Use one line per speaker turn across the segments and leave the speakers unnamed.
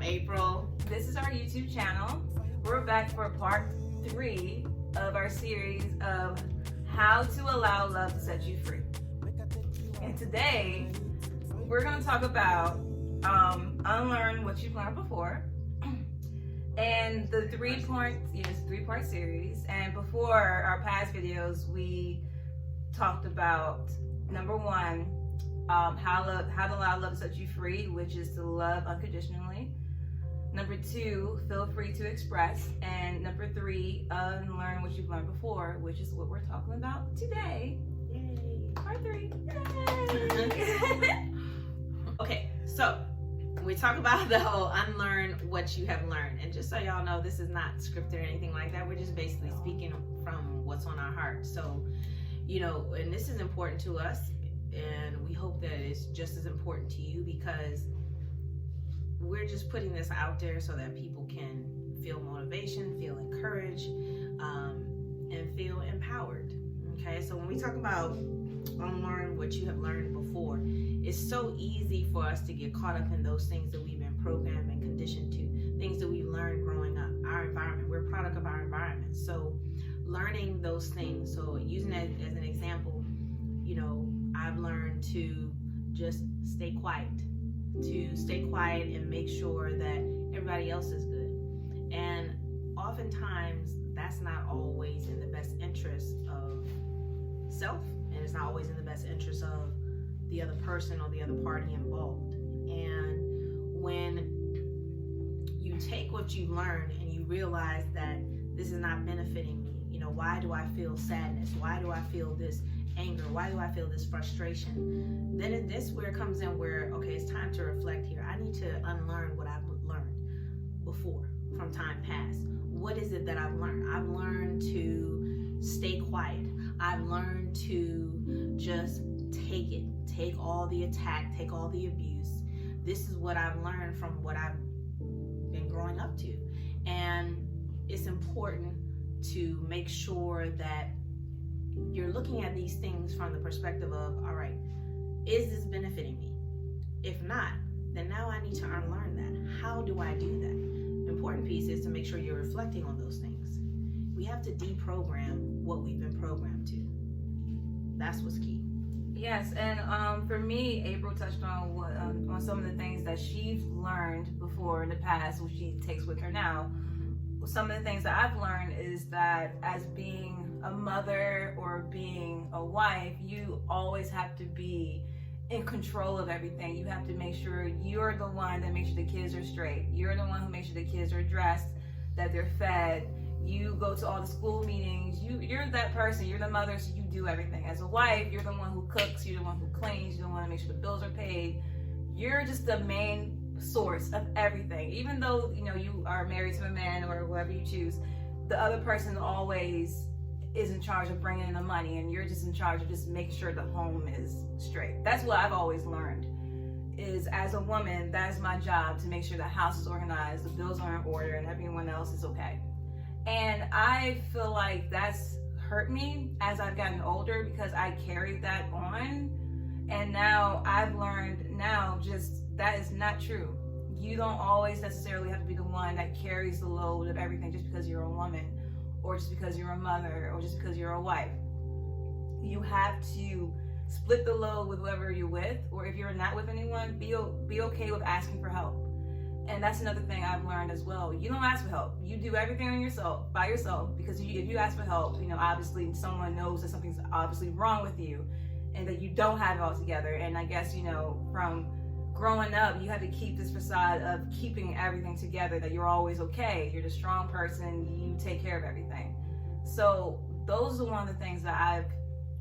April.
This is our YouTube channel. We're back for part 3 of our series of how to allow love to set you free. And today, we're going to talk about unlearn what you've learned before. And the 3-part series. And before our past videos, we talked about number 1, how to allow love to set you free, which is to love unconditionally. Number 2, feel free to express. And number 3, unlearn what you've learned before, which is what we're talking about today.
Yay.
Part 3.
Yay. Okay, so we talk about the whole unlearn what you have learned. And just so y'all know, this is not scripted or anything like that. We're just basically speaking from what's on our heart. So, and this is important to us. And we hope that it's just as important to you, because we're just putting this out there so that people can feel motivation, feel encouraged, and feel empowered. Okay, so when we talk about unlearn what you have learned before, it's so easy for us to get caught up in those things that we've been programmed and conditioned to, things that we've learned growing up, our environment. We're a product of our environment. So learning those things, so using that as an example, I've learned to just stay quiet, and make sure that everybody else is good. And oftentimes that's not always in the best interest of self, and it's not always in the best interest of the other person or the other party involved. And when you take what you learned and you realize that this is not benefiting me, why do I feel sadness? Why do I feel this anger? Why do I feel this frustration? Then this where it comes in where, okay, it's time to reflect here. I need to unlearn what I've learned before from time past. What is it that I've learned? I've learned to stay quiet. I've learned to just take all the attack, take all the abuse. This is what I've learned from what I've been growing up to. And it's important to make sure that you're looking at these things from the perspective of, all right, is this benefiting me? If not, then now I need to unlearn that. How do I do that? The important piece is to make sure you're reflecting on those things. We have to deprogram what we've been programmed to. That's what's key.
Yes, and for me, April touched on on some of the things that she's learned before in the past, which she takes with her now. Some of the things that I've learned is that as being a mother or being a wife, you always have to be in control of everything. You have to make sure you're the one that makes sure the kids are straight. You're the one who makes sure the kids are dressed, that they're fed. You go to all the school meetings. You're that person. You're the mother, so you do everything. As a wife, you're the one who cooks. You're the one who cleans. You're the one to make sure the bills are paid. You're just the main source of everything. Even though you are married to a man or whoever you choose, the other person always is in charge of bringing in the money, and you're just in charge of just making sure the home is straight. That's what I've always learned, is as a woman, that's my job, to make sure the house is organized, the bills are in order, and everyone else is okay. And I feel like that's hurt me as I've gotten older, because I carried that on. And now I've learned just that is not true. You don't always necessarily have to be the one that carries the load of everything just because you're a woman, or just because you're a mother, or just because you're a wife. You have to split the load with whoever you're with, or if you're not with anyone, be okay with asking for help. And that's another thing I've learned as well. You don't ask for help. You do everything by yourself, because if you ask for help, obviously someone knows that something's obviously wrong with you and that you don't have it all together. And I guess, from growing up, you have to keep this facade of keeping everything together, that you're always okay. You're the strong person. You take care of everything. So those are one of the things that I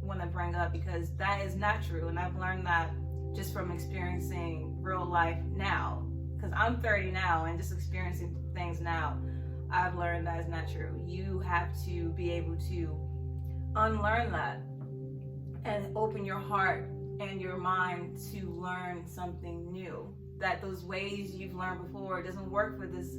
want to bring up, because that is not true. And I've learned that just from experiencing real life now. Because I'm 30 now, and just experiencing things now, I've learned that is not true. You have to be able to unlearn that and open your heart and your mind to learn something new. That those ways you've learned before doesn't work for this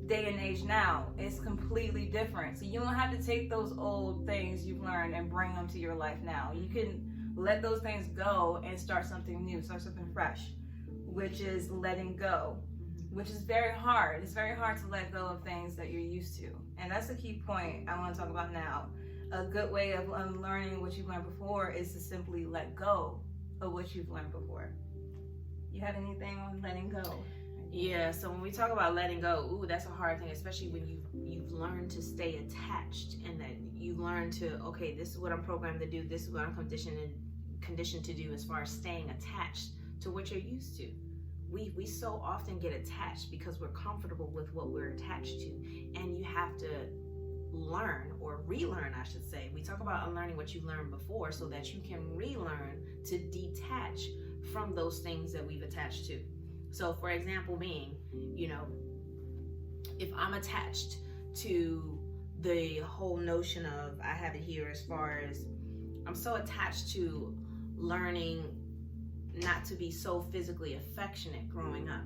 day and age now. It's completely different. So you don't have to take those old things you've learned and bring them to your life now. You can let those things go and start something new, start something fresh, which is letting go. which is very hard. It's very hard to let go of things that you're used to. And that's the key point I want to talk about now. A good way of unlearning what you've learned before is to simply let go of what you've learned before. You have anything on letting go?
Yeah, so when we talk about letting go, ooh, that's a hard thing, especially when you've learned to stay attached, and that you learn to, okay, this is what I'm programmed to do, this is what I'm conditioned to do, as far as staying attached to what you're used to. We so often get attached because we're comfortable with what we're attached to, and you have to learn, or relearn, I should say. We talk about unlearning what you learned before so that you can relearn to detach from those things that we've attached to. So for example being, if I'm attached to the whole notion of, I have it here as far as, I'm so attached to learning not to be so physically affectionate growing up.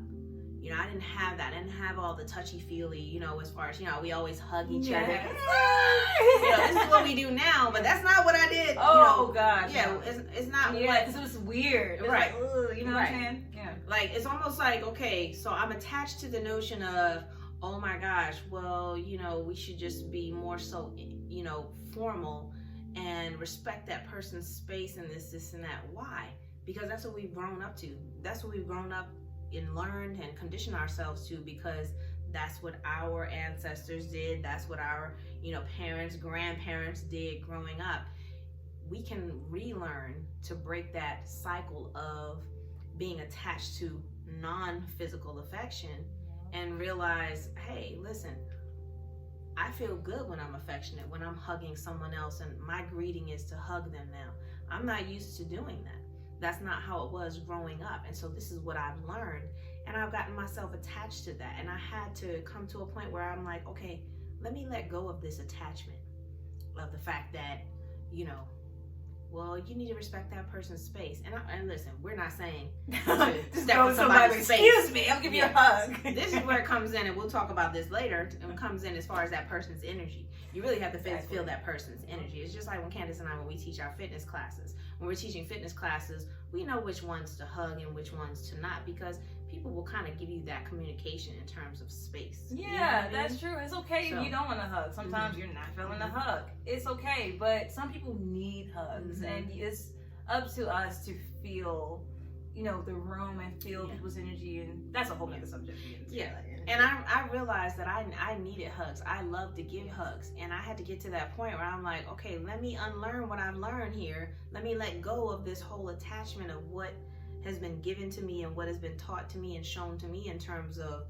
I didn't have that. I didn't have all the touchy-feely, as far as, we always hug each other. This is what we do now, but that's not what I did.
Oh, God.
Yeah,
no.
it's not what...
Yeah, because it was weird. It's
right.
Like, ugh, you know what I'm saying? Yeah.
Like, it's almost like, okay, so I'm attached to the notion of, oh my gosh, well, we should just be more so, formal and respect that person's space and this and that. Why? Because that's what we've grown up to. That's what we've grown up and learned and conditioned ourselves to, because that's what our ancestors did. That's what our, parents, grandparents did growing up. We can relearn to break that cycle of being attached to non-physical affection and realize, hey, listen, I feel good when I'm affectionate, when I'm hugging someone else, and my greeting is to hug them now. I'm not used to doing that. That's not how it was growing up. And so this is what I've learned, and I've gotten myself attached to that. And I had to come to a point where I'm like, okay, let me let go of this attachment of the fact that, well, you need to respect that person's space. And listen, we're not saying to step on somebody's space.
Excuse me, I'll give you a hug.
This is where it comes in, and we'll talk about this later. It comes in as far as that person's energy. You really have to feel that person's energy. It's just like when Candace and I, when we teach our fitness classes. When we're teaching fitness classes, we know which ones to hug and which ones to not, because people will kind of give you that communication in terms of space.
Yeah, that's true. It's okay if you don't want to hug. Sometimes you're not feeling a hug. It's okay, but some people need hugs, and it's up to us to feel, the room and feel people's energy, and that's a whole other subject.
Yeah, and I realized that I needed hugs. I love to give hugs, and I had to get to that point where I'm like, okay, let me unlearn what I've learned here. Let me let go of this whole attachment of what has been given to me and what has been taught to me and shown to me in terms of,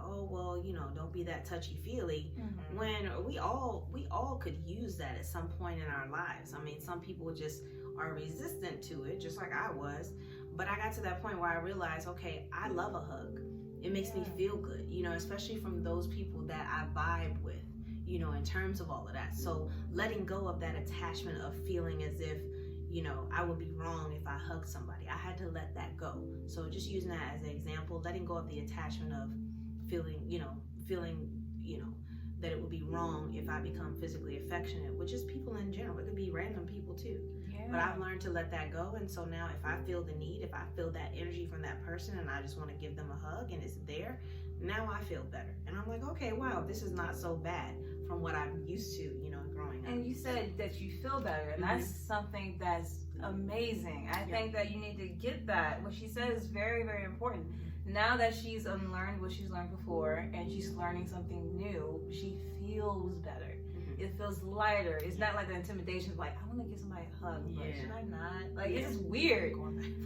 oh, well, don't be that touchy-feely. When we all could use that at some point in our lives. I mean, some people just are resistant to it, just like I was. But I got to that point where I realized, okay, I love a hug. It makes me feel good, especially from those people that I vibe with, in terms of all of that. So letting go of that attachment of feeling as if, I would be wrong if I hug somebody. I had to let that go. So just using that as an example, letting go of the attachment of feeling, that it would be wrong if I become physically affectionate, which is people in general. It could be random people too. Yeah. But I've learned to let that go. And so now if I feel the need, if I feel that energy from that person and I just want to give them a hug and it's there, now I feel better. And I'm like, okay, wow, this is not so bad from what I'm used to, growing up.
And you said that you feel better, and that's something that's amazing. I think that you need to get that. What she said is very, very important. Now that she's unlearned what she's learned before and she's learning something new, she feels better. It feels lighter. It's not like the intimidation of like, I want to give somebody a hug, but should I not? Like, it's just weird.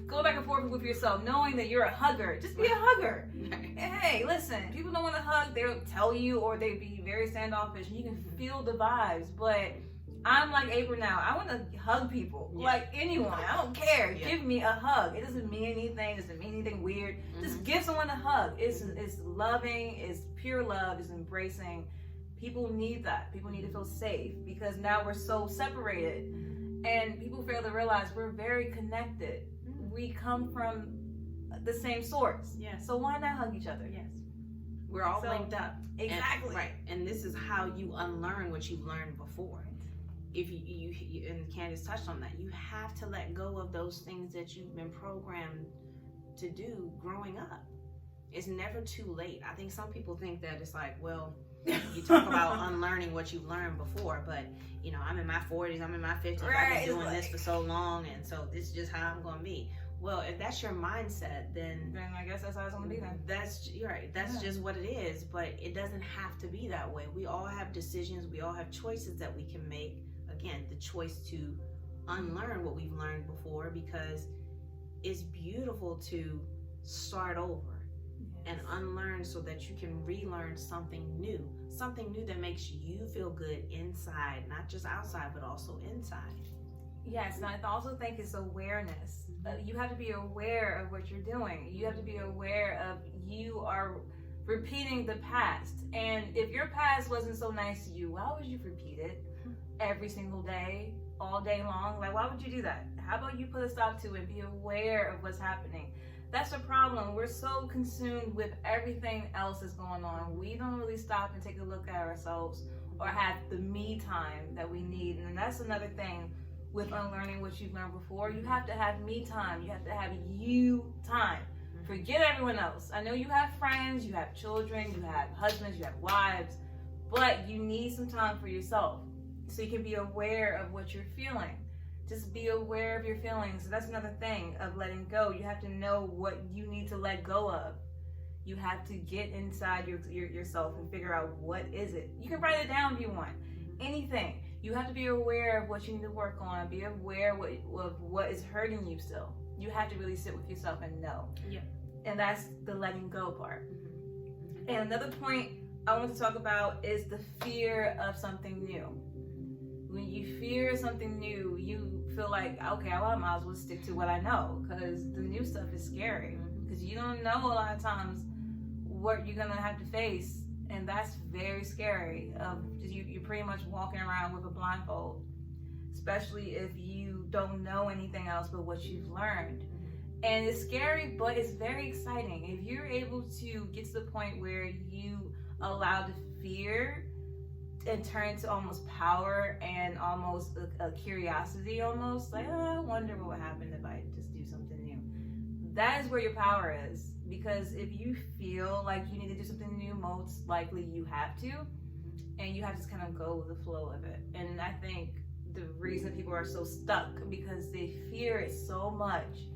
Go back and forth with yourself, knowing that you're a hugger. Just be a hugger. Hey, listen, people don't want to hug. They'll tell you, or they be very standoffish, and you can feel the vibes. But I'm like April now. I want to hug people, like anyone. I don't care. Give me a hug. It doesn't mean anything. It doesn't mean anything weird. Just give someone a hug. It's loving. It's pure love. It's embracing. People need that. People need to feel safe, because now we're so separated, and people fail to realize we're very connected. We come from the same source. Yes. So why not hug each other? Yes.
We're all linked up.
Exactly.
And, right. And this is how you unlearn what you've learned before. If you and Candace touched on that, you have to let go of those things that you've been programmed to do growing up. It's never too late. I think some people think that it's like, well, you talk about unlearning what you've learned before, but you know, I'm in my 40s, I'm in my 50s, I've been doing this for so long, and so this is just how I'm going to be. Well, if that's your mindset, then
I guess that's how it's going to be then.
You're right. That's just what it is, but it doesn't have to be that way. We all have decisions. We all have choices that we can make. Again, the choice to unlearn what we've learned before, because it's beautiful to start over and unlearn so that you can relearn something new that makes you feel good inside, not just outside, but also inside.
Yes, and I also think it's awareness. You have to be aware of what you're doing. You have to be aware of you are repeating the past. And if your past wasn't so nice to you, why would you repeat it every single day, all day long? Like, why would you do that? How about you put a stop to it and be aware of what's happening? That's the problem. We're so consumed with everything else that's going on. We don't really stop and take a look at ourselves or have the me time that we need. And that's another thing with unlearning what you've learned before. You have to have me time. You have to have you time. Forget everyone else. I know you have friends, you have children, you have husbands, you have wives, but you need some time for yourself so you can be aware of what you're feeling. Just be aware of your feelings. That's another thing of letting go. You have to know what you need to let go of. You have to get inside yourself and figure out what is it. You can write it down if you want. Anything. You have to be aware of what you need to work on. Be aware of what is hurting you still. You have to really sit with yourself and know.
Yeah.
And that's the letting go part. And another point I want to talk about is the fear of something new. When you fear something new, you feel like, okay, well, I might as well stick to what I know, because the new stuff is scary. Because you don't know a lot of times what you're going to have to face. And that's very scary. You're pretty much walking around with a blindfold, especially if you don't know anything else but what you've learned. And it's scary, but it's very exciting. If you're able to get to the point where you allow the fear and turn to almost power and almost a curiosity, almost like, oh, I wonder what would happen if I just do something new. That is where your power is. Because if you feel like you need to do something new, most likely you have to. And you have to just kind of go with the flow of it. And I think the reason people are so stuck, because they fear it so much.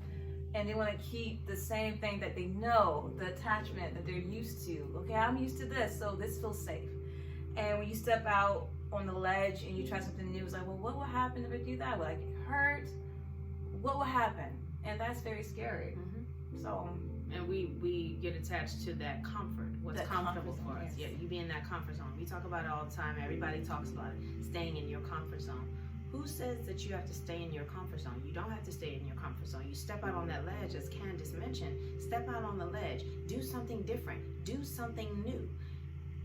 And they want to keep the same thing that they know, the attachment that they're used to. Okay, I'm used to this, so this feels safe. And when you step out on the ledge and you try something new, it's like, well, what will happen if I do that? Will I get hurt? What will happen? And that's very scary. So...
And we get attached to that comfort, what's comfortable for us. Yeah, you be in that comfort zone. We talk about it all the time. Everybody talks about it, staying in your comfort zone. Who says that you have to stay in your comfort zone? You don't have to stay in your comfort zone. You step out on that ledge, as Candace mentioned. Step out on the ledge. Do something different. Do something new.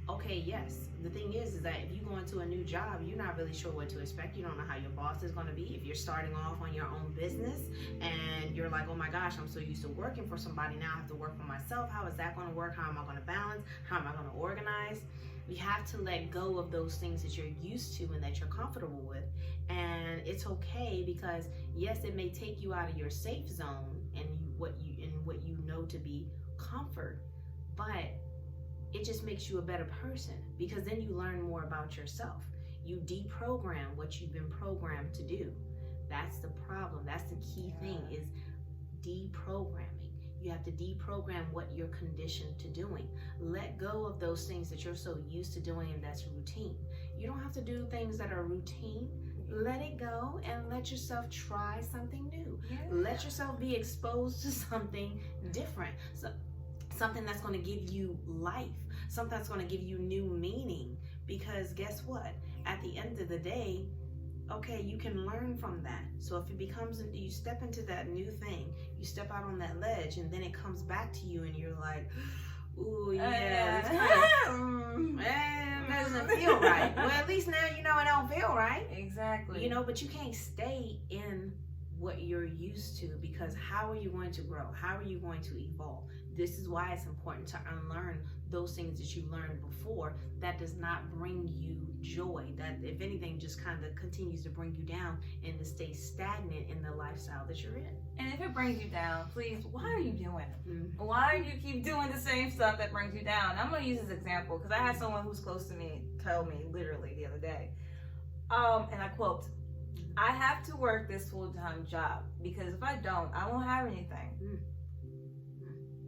Okay, yes. The thing is that if you go into a new job, you're not really sure what to expect. You don't know how your boss is going to be. If you're starting off on your own business and you're like, oh my gosh, I'm so used to working for somebody, now I have to work for myself. How is that going to work? How am I going to balance? How am I going to organize? You have to let go of those things that you're used to and that you're comfortable with. And it's okay, because yes, it may take you out of your safe zone and what you know to be comfort, but it just makes you a better person, because then you learn more about yourself. You deprogram what you've been programmed to do. That's the problem. That's the key thing, is deprogramming. You have to deprogram what you're conditioned to doing. Let go of those things that you're so used to doing and that's routine. You don't have to do things that are routine. Let it go and let yourself try something new. Let yourself be exposed to something different. So, something that's going to give you life, something that's going to give you new meaning. Because guess what? At the end of the day, okay, you can learn from that. So if it becomes, you step into that new thing, you step out on that ledge, and then it comes back to you, and you're like, ooh, yeah, that doesn't feel right. Well, at least now you know it don't feel right.
Exactly.
You know, but you can't stay in what you're used to, because how are you going to grow? How are you going to evolve? This is why it's important to unlearn those things that you learned before that does not bring you joy, that if anything just kind of continues to bring you down and to stay stagnant in the lifestyle that you're in.
And if it brings you down, please, why are you doing it? Why do you keep doing the same stuff that brings you down? I'm going to use this example because I had someone who's close to me tell me literally the other day, and I quote, "I have to work this full-time job because if I don't, I won't have anything.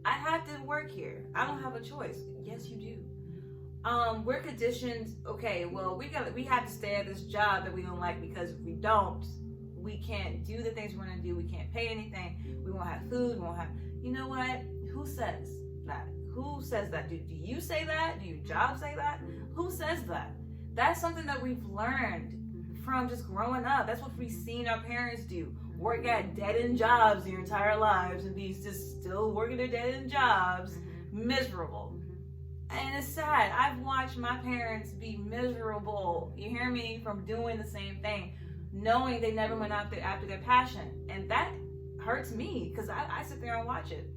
I have to work here. I don't have a choice." Yes, you do. We're conditioned. Okay, well, we have to stay at this job that we don't like because if we don't, we can't do the things we want to do. We can't pay anything. We won't have food. We won't have. You know what? Who says that? Who says that? Do you say that? Do your job say that? Who says that? That's something that we've learned from just growing up. That's what we've seen our parents do. Work at dead-end jobs their entire lives and be just still working their dead-end jobs, miserable. And it's sad. I've watched my parents be miserable, you hear me, from doing the same thing, knowing they never went out there after their passion. And that hurts me because I sit there and watch it.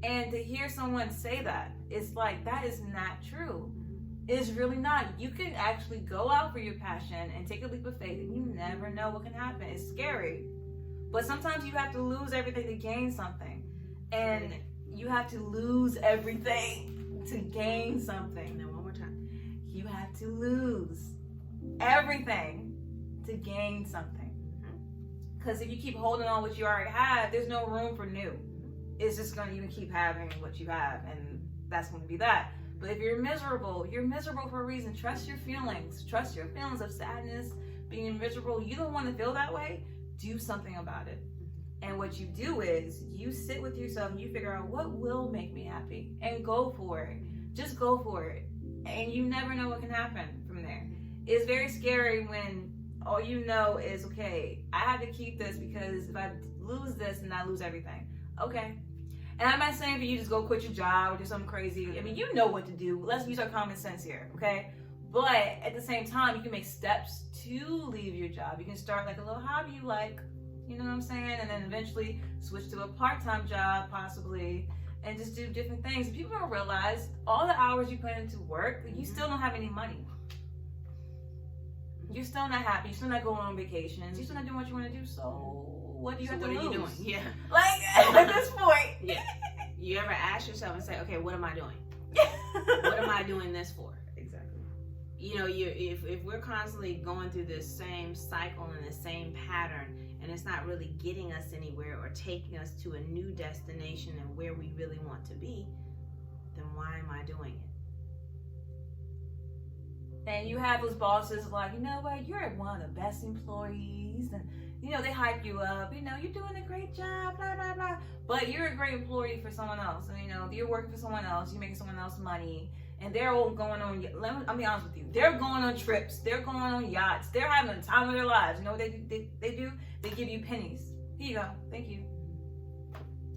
And to hear someone say that, it's like, that is not true. It's really not. You can actually go out for your passion and take a leap of faith, and you never know what can happen. It's scary. But sometimes you have to lose everything to gain something. And you have to lose everything to gain something.
Now, one more time.
You have to lose everything to gain something. Because if you keep holding on what you already have, there's no room for new. It's just going to, you can keep having what you have, and that's going to be that. But if you're miserable for a reason. Trust your feelings. Trust your feelings of sadness, being miserable. You don't want to feel that way. Do something about it. And what you do is you sit with yourself and you figure out what will make me happy and go for it. Just go for it. And you never know what can happen from there. It's very scary when all you know is, okay, I have to keep this because if I lose this, then I lose everything. Okay. And I'm not saying for you just go quit your job or do something crazy. I mean, you know what to do. Let's use our common sense here, okay? But at the same time, you can make steps to leave your job. You can start like a little hobby you like, you know what I'm saying? And then eventually switch to a part-time job, possibly, and just do different things. People don't realize all the hours you put into work, you still don't have any money. You're still not happy. You're still not going on vacations. You're still not doing what you want to do. So what do you have to lose?
What are you doing? Yeah.
Like, at this point.
Yeah. You ever ask yourself and say, okay, what am I doing? What am I doing this for?
Exactly.
You know, if we're constantly going through this same cycle and the same pattern, and it's not really getting us anywhere or taking us to a new destination and where we really want to be, then why am I doing it?
And you have those bosses like, you know what, you're one of the best employees, and you know, they hype you up, you know, you're doing a great job, blah, blah, blah. But you're a great employee for someone else. And, you know, you're working for someone else, you're making someone else money, and they're all going on, I'll be honest with you, they're going on trips, they're going on yachts, they're having the time of their lives. You know what they do? They give you pennies. Here you go, thank you.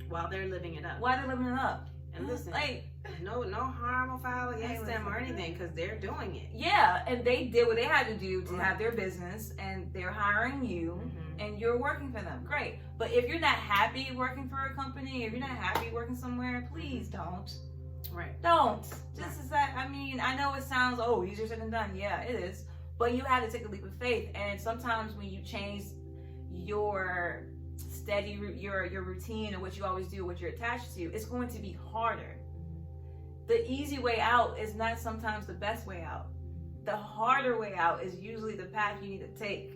While they're living it up.
Why they're living it up?
And listen,
like,
no harm or foul against them or anything, because they're doing it.
Yeah, and they did what they had to do to have their business, and they're hiring you, and you're working for them. Great. But if you're not happy working for a company, if you're not happy working somewhere, please don't.
Right.
Don't. Just as that, I mean, I know it sounds, easier said than done. Yeah, it is. But you have to take a leap of faith. And sometimes when you change your your routine and what you always do, what you're attached to, it's going to be harder. The easy way out is not sometimes the best way out. The harder way out is usually the path you need to take.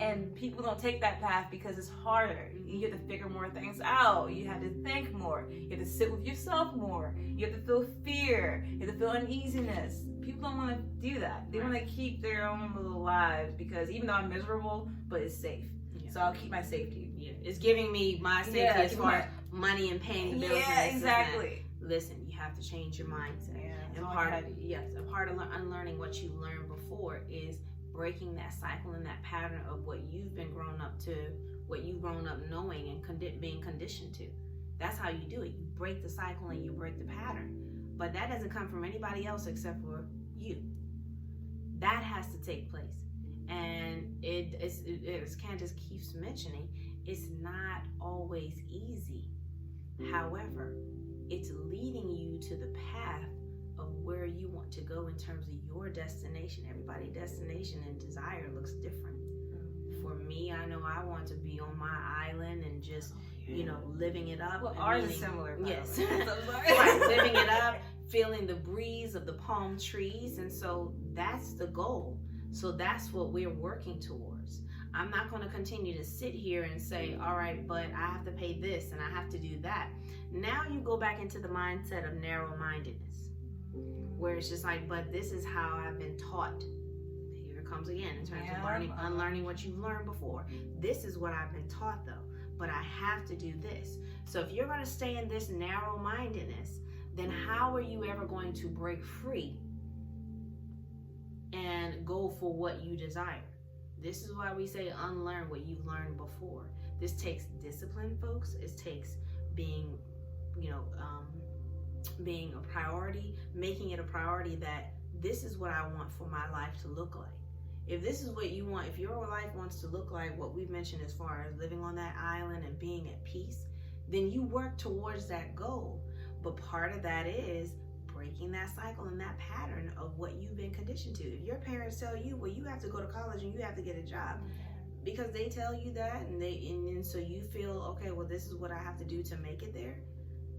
And people don't take that path because it's harder. You have to figure more things out. You have to think more. You have to sit with yourself more. You have to feel fear. You have to feel uneasiness. People don't want to do that. They want to keep their own little lives because even though I'm miserable, but it's safe. Yeah. So I'll keep my safety.
Yeah. It's giving me my safety as far as money and paying the bills.
Yeah, exactly.
Listen, you have to change your mindset.
Yeah,
and a part of unlearning what you learned before is breaking that cycle and that pattern of what you've been grown up to, what you've grown up knowing and being conditioned to. That's how you do it. You break the cycle and you break the pattern. But that doesn't come from anybody else except for you. That has to take place. And as Candace keeps mentioning, It's not always easy. However, it's leading you to the path of where you want to go in terms of your destination. Everybody's destination and desire looks different. For me, I know I want to be on my island and just, living it up.
Well, ours is similar.
Yes.
Right,
living it up, feeling the breeze of the palm trees. And so that's the goal. So that's what we're working towards. I'm not going to continue to sit here and say, all right, but I have to pay this and I have to do that. Now you go back into the mindset of narrow-mindedness, where it's just like, but this is how I've been taught. Here it comes again in terms of unlearning what you've learned before. This is what I've been taught though, but I have to do this. So if you're going to stay in this narrow-mindedness, then how are you ever going to break free and go for what you desire? This is why we say unlearn what you've learned before. This takes discipline, folks. It takes being a priority, making it a priority that this is what I want for my life to look like. If this is what you want, if your life wants to look like what we've mentioned as far as living on that island and being at peace, then you work towards that goal. But part of that is breaking that cycle and that pattern of what you've been conditioned to. If your parents tell you, well, you have to go to college and you have to get a job because they tell you that, and so you feel, okay, well, this is what I have to do to make it there.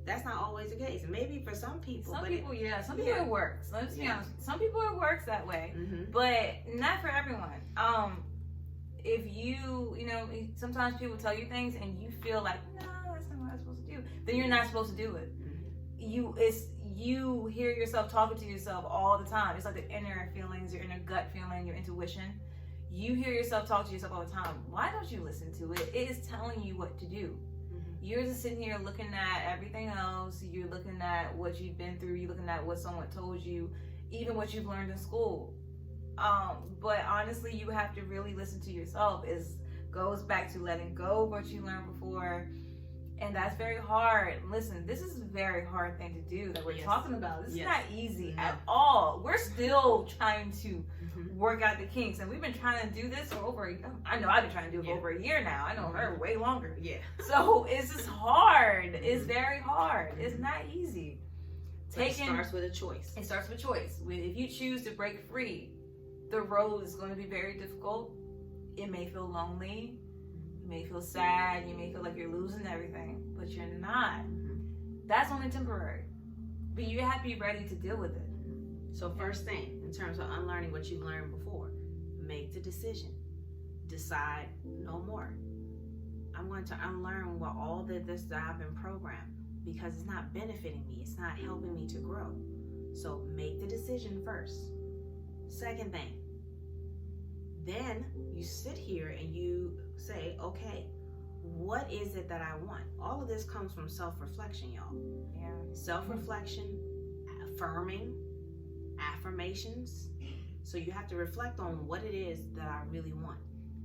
That's not always the case. Maybe for some people.
Some people it works. Let's be honest. Some people it works that way, but not for everyone. If you sometimes people tell you things and you feel like, no, that's not what I'm supposed to do, then you're not supposed to do it. You hear yourself talking to yourself all the time. It's like the inner feelings, your inner gut feeling, your intuition. You hear yourself talk to yourself all the time. Why don't you listen to it? It is telling you what to do. You're just sitting here looking at everything else. You're looking at what you've been through. You're looking at what someone told you, even what you've learned in school. But honestly, you have to really listen to yourself. It goes back to letting go of what you learned before. And that's very hard. Listen, this is a very hard thing to do that we're talking about. This is not easy at all. We're still trying to work out the kinks. And we've been trying to do this for over a year. I know I've been trying to do it for over a year now. I know her way longer. Yeah. So it's just hard. It's very hard. It's not easy.
It starts with a choice.
It starts with choice. If you choose to break free, the road is going to be very difficult. It may feel lonely. You may feel sad. You may feel like you're losing everything, but you're not. That's only temporary. But you have to be ready to deal with it.
So first thing, in terms of unlearning what you've learned before, make the decision. Decide no more. I'm going to unlearn what all this that I've been programmed because it's not benefiting me. It's not helping me to grow. So make the decision first. Second thing, then you sit here and you say, okay, what is it that I want? All of this comes from self-reflection, y'all.
Yeah.
Self-reflection, affirmations. So you have to reflect on what it is that I really want.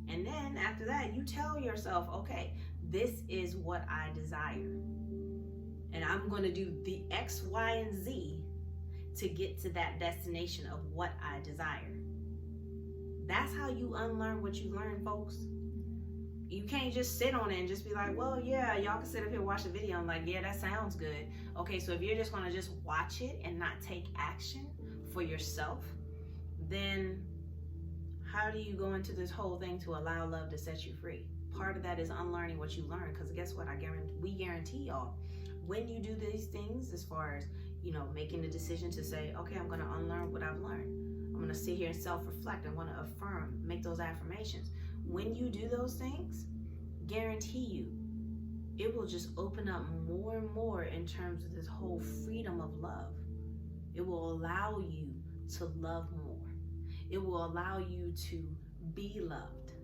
And then after that, you tell yourself, okay, this is what I desire. And I'm going to do the X, Y, and Z to get to that destination of what I desire. That's how you unlearn what you learn, folks. You can't just sit on it and just be like, well, yeah, y'all can sit up here and watch the video and like, yeah, that sounds good. Okay, so if you're just going to just watch it and not take action for yourself, then how do you go into this whole thing to allow love to set you free? Part of that is unlearning what you learned, because guess what? We guarantee y'all, when you do these things, as far as, making the decision to say, okay, I'm going to unlearn what I've learned. I'm going to sit here and self-reflect. I want to affirm, make those affirmations. When you do those things, guarantee you, it will just open up more and more in terms of this whole freedom of love. It will allow you to love more. It will allow you to be loved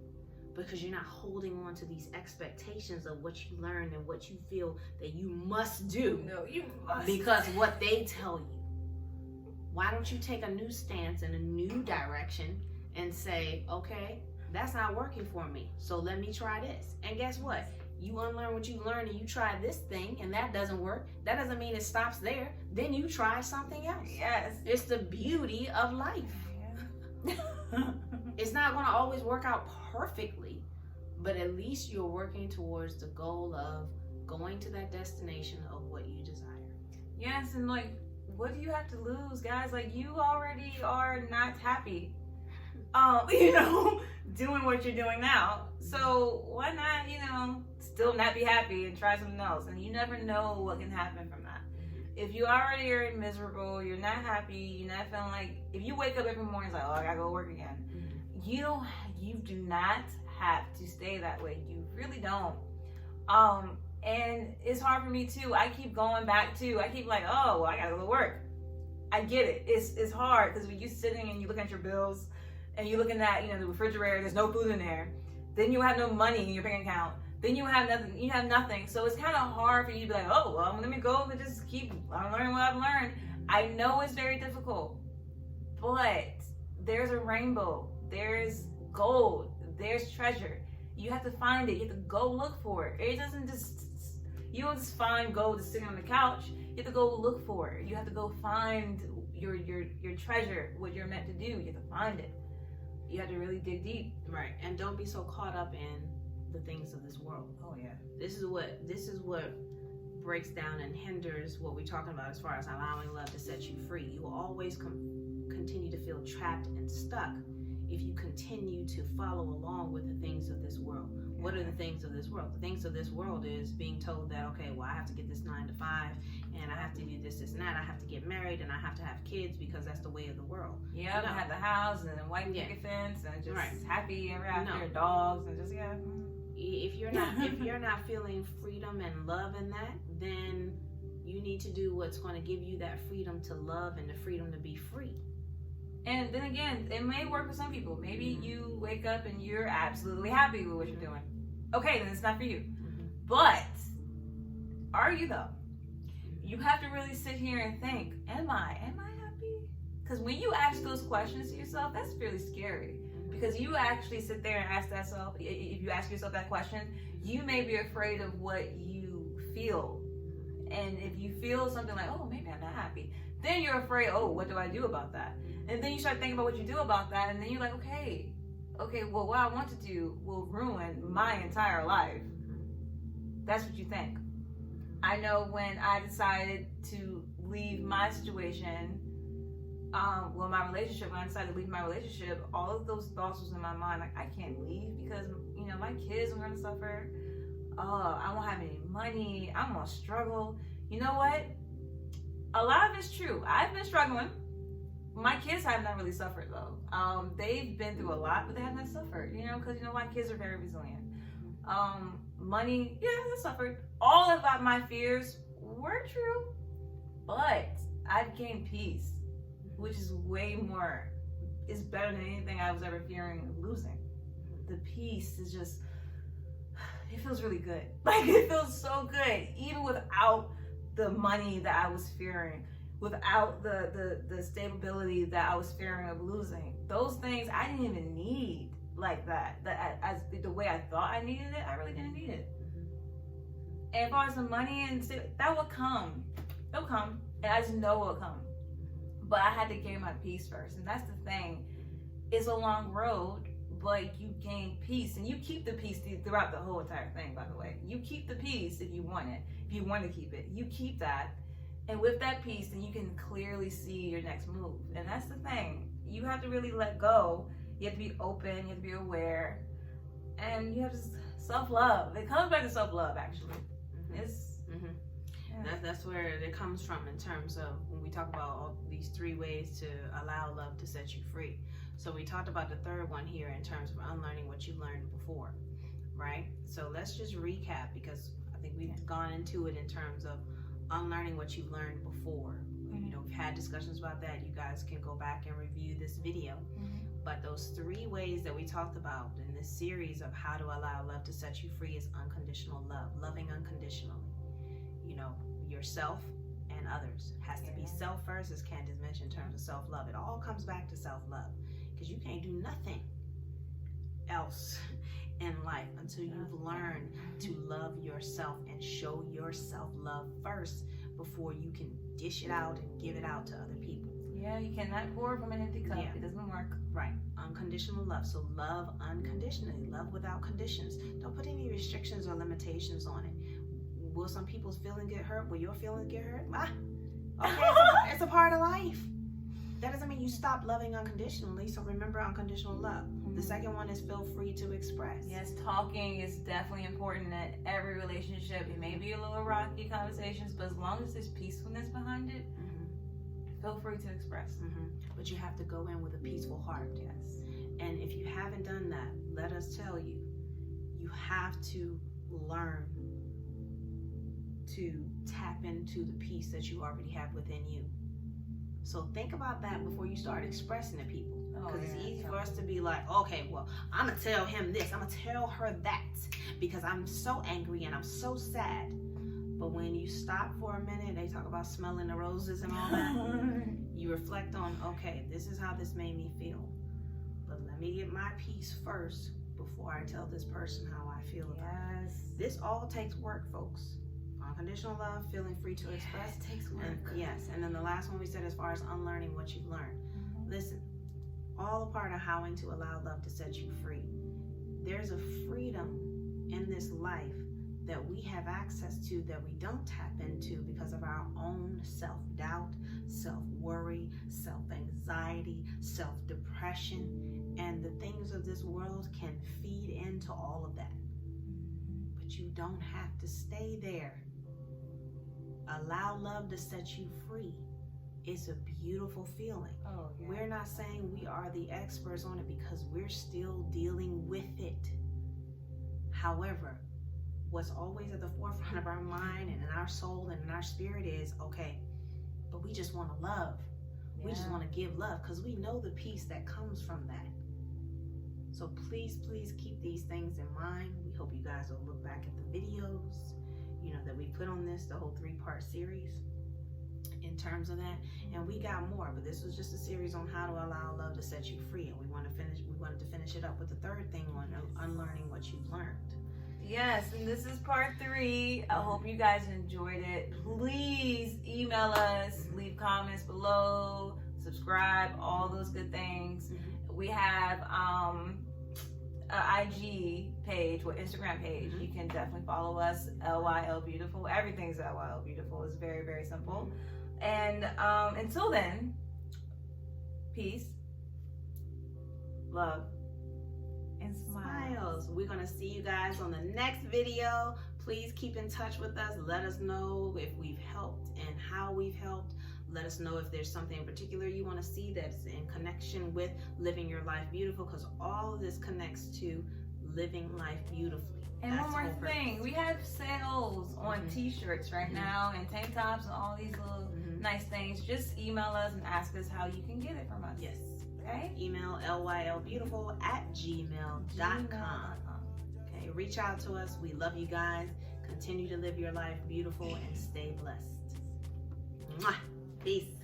because you're not holding on to these expectations of what you learned and what you feel that you must do.
No, you must.
Because what they tell you. Why don't you take a new stance in a new direction and say, okay, that's not working for me, so let me try this. And guess what? You unlearn what you learned and you try this thing and that doesn't work. That doesn't mean it stops there. Then you try something else.
Yes.
It's the beauty of life. Yeah. It's not going to always work out perfectly, But at least you're working towards the goal of going to that destination of what you desire.
Yes, and like, what do you have to lose, guys? Like, you already are not happy, doing what you're doing now. So why not, still not be happy and try something else? And you never know what can happen from that. If you already are miserable, you're not happy, you're not feeling like, if you wake up every morning, it's like, oh, I gotta go to work again. You do not have to stay that way. You really don't. And it's hard for me too. I keep going back to, I keep like, oh, well, I gotta go to work. I get it. It's hard because when you're sitting and you look at your bills and you're looking at, the refrigerator, there's no food in there. Then you have no money in your bank account. Then you have nothing. So it's kind of hard for you to be like, oh, well, let me go and just keep learning what I've learned. I know it's very difficult, but there's a rainbow. There's gold. There's treasure. You have to find it. You have to go look for it. You don't just find gold just sitting on the couch. You have to go look for it. You have to go find your treasure, what you're meant to do. You have to find it. You have to really dig deep.
Right. And don't be so caught up in the things of this world.
Oh yeah.
This is what breaks down and hinders what we're talking about as far as allowing love to set you free. You will always continue to feel trapped and stuck if you continue to follow along with the things of this world. What are the things of this world? The things of this world is being told that, okay, well, I have to get this 9 to 5 and I have to do this and that. I have to get married and I have to have kids because that's the way of the world.
Yeah, and have the house and a white picket fence and just happy ever after, dogs and just,
If you're not feeling freedom and love in that, then you need to do what's going to give you that freedom to love and the freedom to be free.
And then again, it may work for some people. Maybe you wake up and you're absolutely happy with what you're doing. Okay, then it's not for you. But are you though? You have to really sit here and think, am I happy? Because when you ask those questions to yourself, that's really scary. Because you actually sit there and ask yourself, if you ask yourself that question, you may be afraid of what you feel. And if you feel something like, oh, maybe I'm not happy, then you're afraid, oh, what do I do about that? And then you start thinking about what you do about that, and then you're like, okay, well, what I want to do will ruin my entire life. That's what you think. I know when I decided to leave my situation, when I decided to leave my relationship, all of those thoughts was in my mind, like, I can't leave because, my kids are going to suffer. I won't have any money. I'm going to struggle. You know what? A lot of it's true. I've been struggling. My kids have not really suffered though. They've been through a lot, but they have not suffered, because my kids are very resilient. Money, yeah, they suffered. All of my fears were true, but I've gained peace, which is is better than anything I was ever fearing of losing. The peace is just, it feels really good. Like, it feels so good, even without the money that I was fearing, without the stability that I was fearing of losing. Those things I didn't even need like that. As the way I thought I needed it, I really didn't need it. And as far as the money that will come. It'll come. And I just know it'll come. But I had to gain my peace first. And that's the thing. It's a long road, but you gain peace. And you keep the peace throughout the whole entire thing, by the way. You keep the peace if you want it. If you want to keep it. You keep that. And with that peace, then you can clearly see your next move. And that's the thing. You have to really let go. You have to be open. You have to be aware. And you have to self-love. It comes back to self-love, actually.
That's where it comes from in terms of when we talk about all these 3 ways to allow love to set you free. So we talked about the third one here in terms of unlearning what you learned before, right? So let's just recap, because I think we've gone into it in terms of unlearning what you learned before. We've had discussions about that. You guys can go back and review this video. But those 3 ways that we talked about in this series of how to allow love to set you free is unconditional love, loving unconditionally. Yourself and others. Has to be self first, as Candace mentioned, in terms of self-love. It all comes back to self-love, because you can't do nothing else in life until you've learned to love yourself and show yourself love first before you can dish it out and give it out to other people.
Yeah, you cannot pour from an empty cup.
Yeah.
It doesn't work.
Right. Unconditional love. So love unconditionally. Love without conditions. Don't put any restrictions or limitations on it. Will some people's feelings get hurt? Will your feelings get hurt? Okay, it's a part of life. That doesn't mean you stop loving unconditionally. So remember unconditional love. The second one is feel free to express.
Yes, talking is definitely important in every relationship. It may be a little rocky conversations, but as long as there's peacefulness behind it, feel free to express.
But you have to go in with a peaceful heart.
Yes.
And if you haven't done that, let us tell you, you have to learn to tap into the peace that you already have within you. So think about that before you start expressing to people. Because it's easy for us to be like, okay, well, I'm going to tell him this. I'm going to tell her that. Because I'm so angry and I'm so sad. But when you stop for a minute, they talk about smelling the roses and all that. You reflect on, okay, this is how this made me feel. But let me get my peace first before I tell this person how I feel about it. This all takes work, folks. Unconditional love, feeling free to express.
It takes work.
Yes, and then the last one we said as far as unlearning what you've learned. Listen, all a part of howing to allow love to set you free. There's a freedom in this life that we have access to that we don't tap into because of our own self-doubt, self-worry, self-anxiety, self-depression, and the things of this world can feed into all of that. But you don't have to stay there. Allow love to set you free. It's a beautiful feeling. We're not saying we are the experts on it because we're still dealing with it. However, what's always at the forefront of our mind and in our soul and in our spirit is, okay, but we just want to love. We just want to give love because we know the peace that comes from that. So please, please keep these things in mind. We hope you guys will look back at the videos, that we put on this, the whole 3-part series in terms of that. And we got more, but this was just a series on how to allow love to set you free. And we wanted to finish it up with the third thing on unlearning what you've learned.
Yes, and this is part 3. I hope you guys enjoyed it. Please email us, leave comments below, subscribe, all those good things. We have an IG page or Instagram page. You can definitely follow us, LYL Beautiful. Everything's LYL Beautiful. It's very, very simple. And until then, peace, love, and smiles.
We're going to see you guys on the next video. Please keep in touch with us. Let us know if we've helped and how we've helped. Let us know if there's something in particular you want to see that's in connection with living your life beautiful, because all of this connects to living life beautifully.
And that's one more thing, we have sales on t-shirts right now and tank tops and all these little nice things. Just email us and ask us how you can get it from us.
Yes.
Okay?
Email lylbeautiful@gmail.com. Okay, reach out to us. We love you guys. Continue to live your life beautiful and stay blessed. Mwah. Peace.